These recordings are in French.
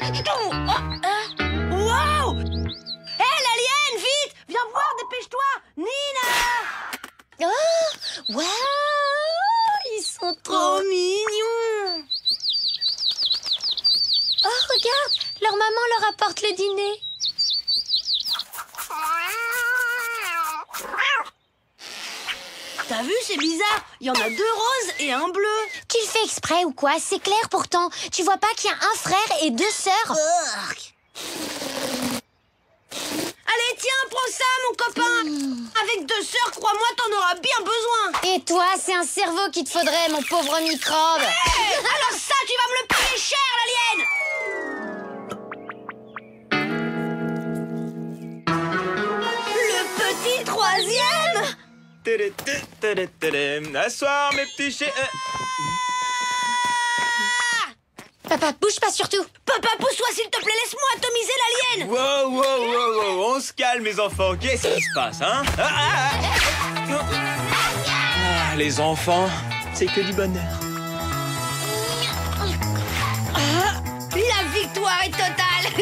Wow! Hé, l'alien, vite! Viens voir, dépêche-toi! Nina! Oh, waouh! Ils sont trop mignons! Oh, regarde! Leur maman leur apporte le dîner. T'as vu, c'est bizarre. Il y en a 2 roses et un bleu. Tu le fais exprès ou quoi? C'est clair pourtant. Tu vois pas qu'il y a un frère et 2 sœurs? Allez, tiens, prends ça, mon copain. Avec 2 sœurs, crois-moi, t'en auras bien besoin. Et toi, c'est un cerveau qu'il te faudrait, mon pauvre microbe. Hey, alors ça, tu vas me le payer cher, l'alien. Le petit 3e. À soir, mes petits chiens. Papa, bouge pas surtout. Papa, pousse-toi, s'il te plaît, laisse-moi atomiser l'alien. Wow, on se calme, les enfants. Qu'est-ce qui se passe, hein? Les enfants, c'est que du bonheur. La victoire est totale.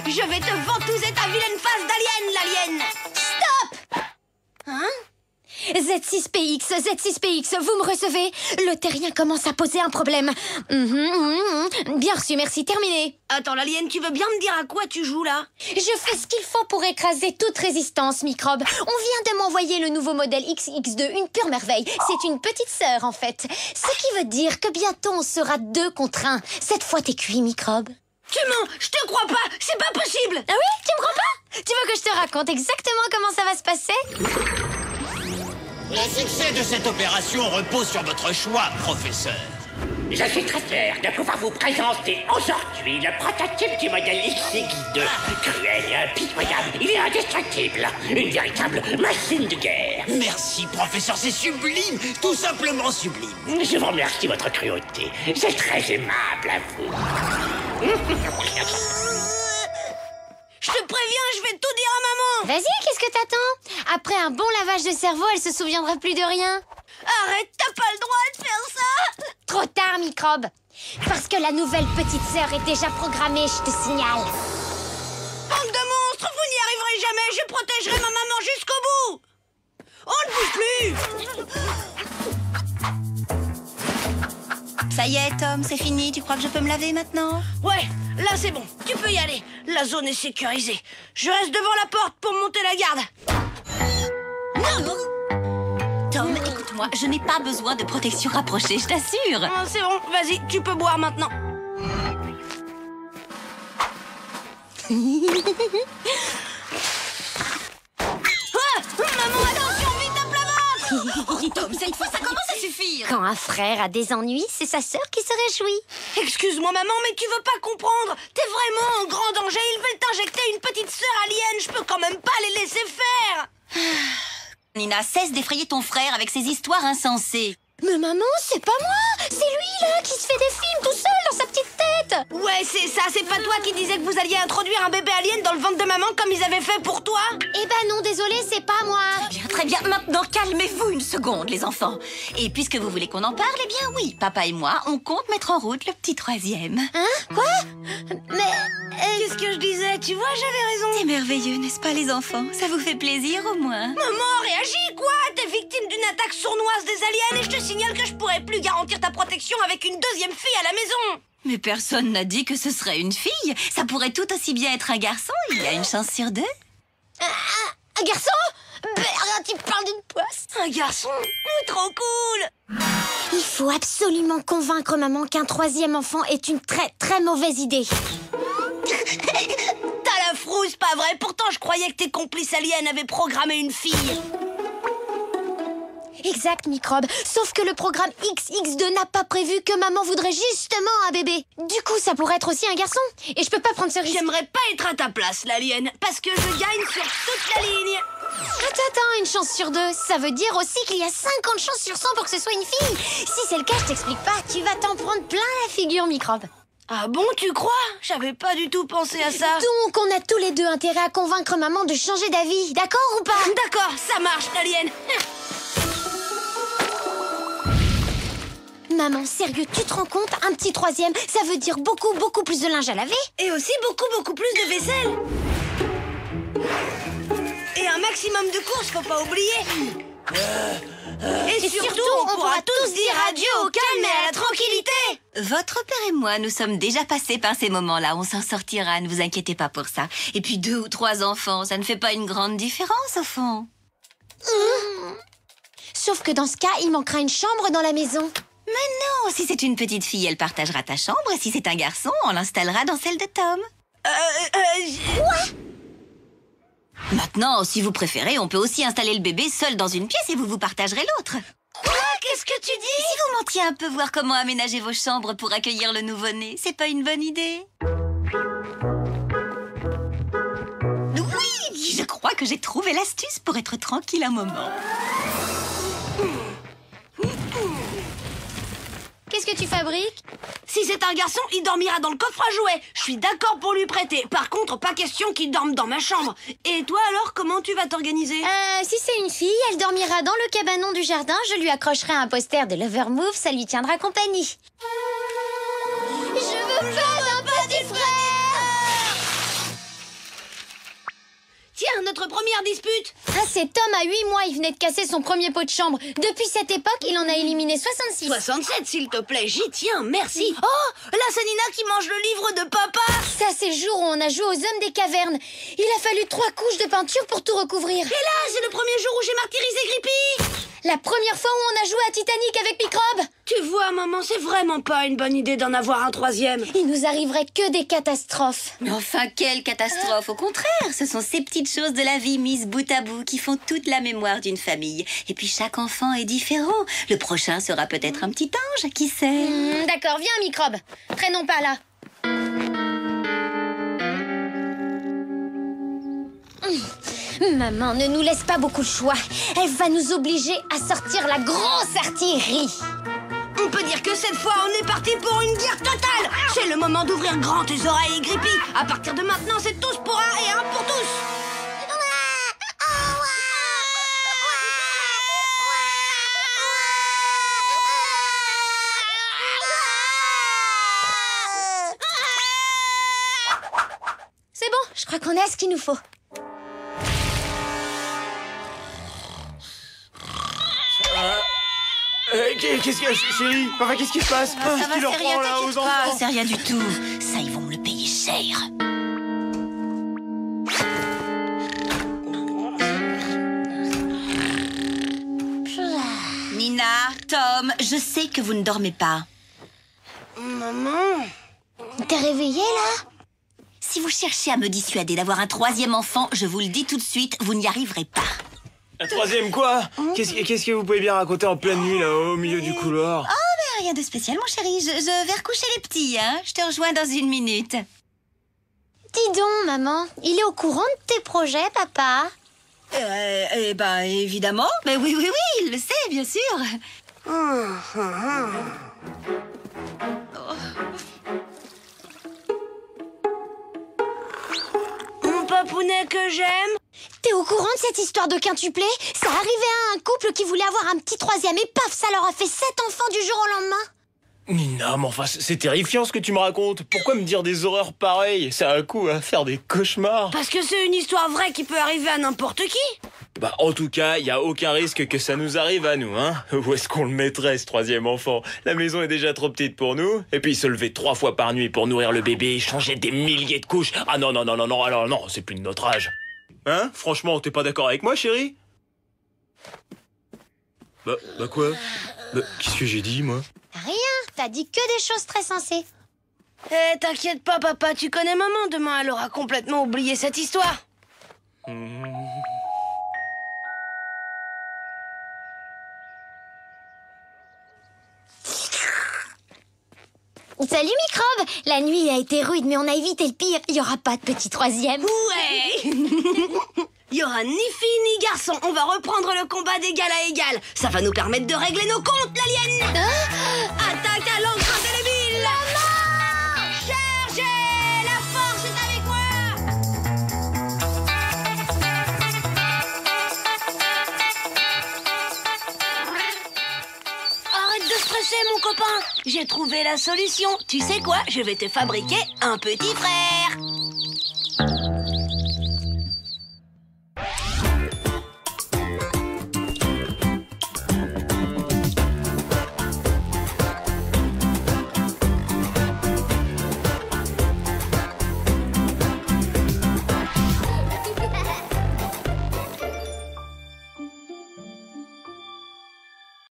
Je vais te ventouser ta vilaine face d'alien, l'alien. Stop! Hein? Z6PX, Z6PX, vous me recevez? Le terrien commence à poser un problème. Bien reçu, merci, terminé. Attends, l'alien, tu veux bien me dire à quoi tu joues, là? Je fais ce qu'il faut pour écraser toute résistance, microbe. On vient de m'envoyer le nouveau modèle XX2, une pure merveille. C'est une petite sœur, en fait. Ce qui veut dire que bientôt on sera 2 contre 1. Cette fois, t'es cuit, microbe. Tu mens, je te crois pas, c'est pas possible. Ah oui? Tu me crois pas? Tu veux que je te raconte exactement comment ça va se passer? Le succès de cette opération repose sur votre choix, professeur. Je suis très fier de pouvoir vous présenter aujourd'hui le prototype du modèle XX2. Cruel et impitoyable, il est indestructible. Une véritable machine de guerre. Merci, professeur, c'est sublime, tout simplement sublime. Je vous remercie de votre cruauté. C'est très aimable à vous. Je te préviens, je vais tout dire à maman. Vas-y, qu'est-ce que t'attends? Après un bon lavage de cerveau, elle se souviendra plus de rien. Arrête, t'as pas le droit de faire ça. Trop tard, microbe. Parce que la nouvelle petite sœur est déjà programmée, je te signale. Bande de monstres, vous n'y arriverez jamais. Je protégerai ma maman jusqu'au bout. On ne bouge plus. Ça y est, Tom, c'est fini. Tu crois que je peux me laver maintenant? Ouais, là c'est bon. Tu peux y aller. La zone est sécurisée. Je reste devant la porte pour monter la garde. Non! Tom, écoute-moi, je n'ai pas besoin de protection rapprochée, je t'assure. C'est bon, vas-y, tu peux boire maintenant. Maman, attention, vite à plat ventre. Tom, cette fois, ça commence à suffire. Quand un frère a des ennuis, c'est sa sœur qui se réjouit. Excuse-moi, maman, mais tu veux pas comprendre. T'es vraiment en grand danger. Ils veulent t'injecter une petite sœur alien. Je peux quand même pas les laisser faire. Nina, cesse d'effrayer ton frère avec ses histoires insensées. Mais maman, c'est pas moi. C'est lui, là, qui se fait des films tout seul dans sa petite tête. Ouais, c'est ça. C'est pas toi qui disais que vous alliez introduire un bébé alien dans le ventre de maman comme ils avaient fait pour toi? Eh ben non, désolé, c'est pas moi. Très bien. Maintenant, calmez-vous une seconde, les enfants. Et puisque vous voulez qu'on en parle, eh bien oui, papa et moi, on compte mettre en route le petit 3e. Hein? Quoi? Mais... Qu'est-ce que je disais? Tu vois, j'avais raison. C'est merveilleux, n'est-ce pas, les enfants? Ça vous fait plaisir, au moins? Maman, réagis, quoi? T'es victime d'une attaque sournoise des aliens et je te signale que je pourrais plus garantir ta protection avec une 2e fille à la maison. Mais personne n'a dit que ce serait une fille. Ça pourrait tout aussi bien être un garçon. Il y a une chance sur 2. Un garçon? Merde, tu parles d'une poisse. Un garçon? Trop cool. Il faut absolument convaincre maman qu'un 3e enfant est une très très mauvaise idée. T'as la frousse, pas vrai? Pourtant, je croyais que tes complices aliens avaient programmé une fille. Exact, microbe. Sauf que le programme XX2 n'a pas prévu que maman voudrait justement un bébé. Du coup, ça pourrait être aussi un garçon. Et je peux pas prendre ce risque. J'aimerais pas être à ta place, l'alien, parce que je gagne sur toute la ligne. Attends, une chance sur 2. Ça veut dire aussi qu'il y a 50 chances sur 100 pour que ce soit une fille. Si c'est le cas, je t'explique pas. Tu vas t'en prendre plein la figure, microbe. Ah bon, tu crois? J'avais pas du tout pensé à ça. Donc, on a tous les 2 intérêt à convaincre maman de changer d'avis. D'accord ou pas? D'accord, ça marche, l'alien. Maman, sérieux, tu te rends compte? Un petit troisième, ça veut dire beaucoup plus de linge à laver. Et aussi beaucoup plus de vaisselle. Et un maximum de courses, faut pas oublier. Et surtout, on pourra tous dire adieu au calme et à la tranquillité. Votre père et moi, nous sommes déjà passés par ces moments-là. On s'en sortira, ne vous inquiétez pas pour ça. Et puis 2 ou 3 enfants, ça ne fait pas une grande différence au fond. Sauf que dans ce cas, il manquera une chambre dans la maison. Mais non, si c'est une petite fille, elle partagera ta chambre. Et si c'est un garçon, on l'installera dans celle de Tom. Maintenant, si vous préférez, on peut aussi installer le bébé seul dans une pièce et vous partagerez l'autre. Quoi? Qu'est-ce que tu dis? Si vous montiez un peu voir comment aménager vos chambres pour accueillir le nouveau-né, c'est pas une bonne idée? Oui, je crois que j'ai trouvé l'astuce pour être tranquille un moment. Qu'est-ce que tu fabriques? Si c'est un garçon, il dormira dans le coffre à jouets. Je suis d'accord pour lui prêter. Par contre, pas question qu'il dorme dans ma chambre. Et toi alors, comment tu vas t'organiser? Si c'est une fille, elle dormira dans le cabanon du jardin. Je lui accrocherai un poster de Lovermove, ça lui tiendra compagnie. Je veux pas d'un petit frère! Tiens, notre première dispute. Ah, c'est Tom à 8 mois, il venait de casser son premier pot de chambre. Depuis cette époque, il en a éliminé 66. 67, s'il te plaît, j'y tiens, merci. Oh, là, c'est Nina qui mange le livre de papa. Ça, c'est le jour où on a joué aux hommes des cavernes. Il a fallu 3 couches de peinture pour tout recouvrir. Et là, c'est le premier jour où j'ai martyrisé Grippy. La première fois où on a joué à Titanic avec Microbe. Tu vois, maman, c'est vraiment pas une bonne idée d'en avoir un troisième. Il nous arriverait que des catastrophes. Mais enfin, quelle catastrophe! Au contraire, ce sont ces petites choses de la vie mises bout à bout qui font toute la mémoire d'une famille. Et puis chaque enfant est différent. Le prochain sera peut-être un petit ange, qui sait? D'accord, viens Microbe. Traînons pas là. Maman ne nous laisse pas beaucoup de choix. Elle va nous obliger à sortir la grosse artillerie. On peut dire que cette fois, on est parti pour une guerre totale. C'est le moment d'ouvrir grand tes oreilles, Grippy. À partir de maintenant, c'est tous pour un et un pour tous. C'est bon, je crois qu'on a ce qu'il nous faut. Qu'est-ce que... Chérie, papa, qu'est-ce qui se passe? Ça va, Qui leur c'est rien, prend là t'inquiète aux pas, enfants? c'est rien du tout. Ça, ils vont me le payer cher. Nina, Tom, je sais que vous ne dormez pas. Maman. T'es réveillée là? Si vous cherchez à me dissuader d'avoir un troisième enfant, je vous le dis tout de suite, vous n'y arriverez pas. Un troisième quoi? Qu'est-ce que vous pouvez bien raconter en pleine nuit là, au milieu du couloir? Oh, mais rien de spécial, mon chéri. Je vais recoucher les petits, hein. Je te rejoins dans 1 minute. Dis donc, maman, il est au courant de tes projets, papa? Eh ben, évidemment. Mais oui, il le sait, bien sûr. Mon papounet que j'aime. T'es au courant de cette histoire de quintuplé? Ça arrivait à un couple qui voulait avoir un petit troisième et paf, ça leur a fait 7 enfants du jour au lendemain. Nina, mais enfin, c'est terrifiant ce que tu me racontes. Pourquoi me dire des horreurs pareilles? Ça a un coup à faire des cauchemars. Parce que c'est une histoire vraie qui peut arriver à n'importe qui. Bah, en tout cas, y a aucun risque que ça nous arrive à nous, hein. Où est-ce qu'on le mettrait, ce troisième enfant? La maison est déjà trop petite pour nous. Et puis, se lever 3 fois par nuit pour nourrir le bébé, changer des milliers de couches. Ah non, alors non, c'est plus de notre âge. Hein? Franchement, t'es pas d'accord avec moi, chérie? Bah quoi? Bah, qu'est-ce que j'ai dit, moi? Rien, t'as dit que des choses très sensées. Eh, t'inquiète pas, papa, tu connais maman. Demain, elle aura complètement oublié cette histoire. Salut Microbe. La nuit a été rude, mais on a évité le pire. Il y aura pas de petit troisième. Ouais. Il y aura ni fille ni garçon. On va reprendre le combat d'égal à égal. Ça va nous permettre de régler nos comptes, l'alien. Attaque à l'encre indélébile. Maman, chargez. La force est avec moi. Arrête de stresser. sais, mon copain, j'ai trouvé la solution. Tu sais quoi? Je vais te fabriquer un petit frère.